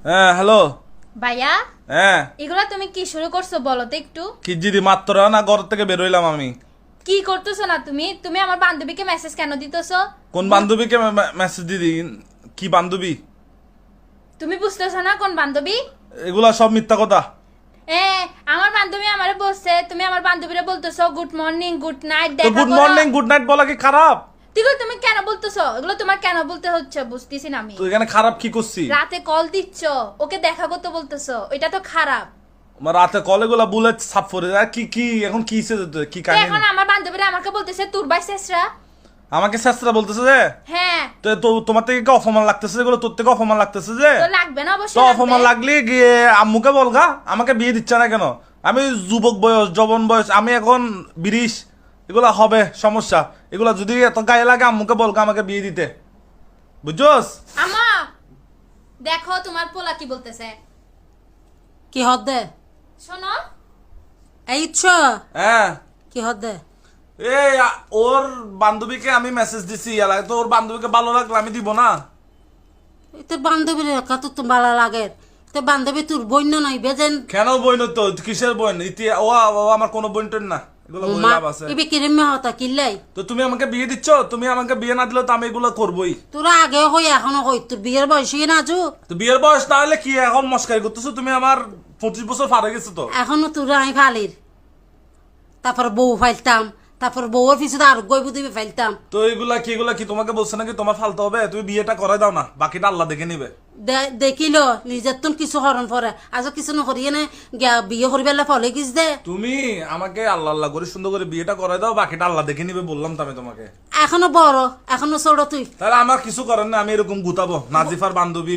হ্যাঁ হ্যালো। ভাইয়া হ্যাঁ এগুলা তুমি কি শুরু করছো বলো তো একটু। কি দিদি মাত্র না ঘর থেকে বের হইলাম আমি। কি করতেছো না তুমি তুমি আমার বান্ধবীকে মেসেজ কেন দিতেছো? কোন বান্ধবীকে মেসেজ দিদি? কি বান্ধবী? তুমি বুঝতেছো না কোন বান্ধবী? এগুলা সব মিথ্যা কথা। এ আমার বান্ধবী আমারে বলছে তুমি আমার বান্ধবীরে বলতেছো গুড মর্নিং গুড নাইট তো দেখা গুড করো। মর্নিং গুড নাইট বলা কি খারাপ? এগুলো তুমি কেন বলতেছো? এগুলো তোমার কেন বলতে হচ্ছে বুঝতেছি না আমি। তো এখানে খারাপ কি করছি? রাতে কল দিচ্ছ ওকে দেখা করতে বলতেছো, এটা তো খারাপ। আমার রাতে কলে গুলা বুলেট সাফ করে আর কি কি এখন কি কি তো কাহিনী? এখন আমার বান্ধবীরা আমাকে বলতেছে তোর ভাই শেষরা। আমাকে শাস্ত্রা বলতেছে যে হ্যাঁ তো তোমার থেকে কি অপমান লাগতেছে? এগুলো তোর থেকে অপমান লাগতেছে যে? তো লাগবে না তো অবশ্যই অপমান লাগবে। লাগলে গিয়ে আম্মুকে বলগা আমাকে বিয়ে দিচ্ছে না কেন? আমি যুবক বয়স যৌবন বয়স, আমি এখন 20, এগুলা হবে সমস্যা। এগুলা যদি এত গায়ে লাগে আম্মুকে বলগা আমাকে বিয়ে দিতে, বুঝছস? আমা দেখো তোমার পোলা কি বলতেছে। কি হদ্দে শোনো এই ইচ্ছ হ্যাঁ কি হদ্দে এই ওর বান্ধবীকে আমি মেসেজ দিছি এলাকায়, তো ওর বান্ধবীকে ভালো লাগলে আমি দিব না? তোর বান্ধবীর কত তো ভালো লাগে। তোর বান্ধবী তোর বন্য নাই বেজেন কেন বইন? তো কিসের বইন? ও আমার কোনো বইন টইন না, এগুলো বই লাভ আছে? ইবে কিরমে হতা কিল্লাই তো তুমি আমাকে বিয়ে দিচ্ছ, তুমি আমাকে বিয়ে না দিলে তো আমি এগুলো করবোই। তোরা আগেও হই এখনো হই তোর বিয়ের বয়স না আজু তো বিয়ের বয়স না হলে কি এখন মস্কারি করতেছো তুমি? আমার 25 বছর পার হয়ে গেছে তো। এখনো তোরা আমি ফালির তারপর বউ ফাইলতাম তারপর বউর পিছনে আর গইব দিবি ফাইলতাম তো এগুলা কি তোমাকে বলছে নাকি তোমার ফালতে হবে? তুমি বিয়েটা করে দাও না, বাকিটা আল্লাহ দেখে নিবে। দেখিল নিজের তো কিছু হরণ পরে আজ কিছু নকরিয়ে নে বিয়ে করিবেলা ফলে কিস দে তুমি আমাকে আল্লাহ আল্লাহ করে সুন্দর করে বিয়েটা করে দাও, বাকিটা আল্লাহ দেখে নিবে বললাম তো আমি তোমাকে। এখনো বড় এখনো ছোট তুই তাহলে আমার কিছু করেন না, আমি এরকম গুতাবো নাজিফার বান্ধবী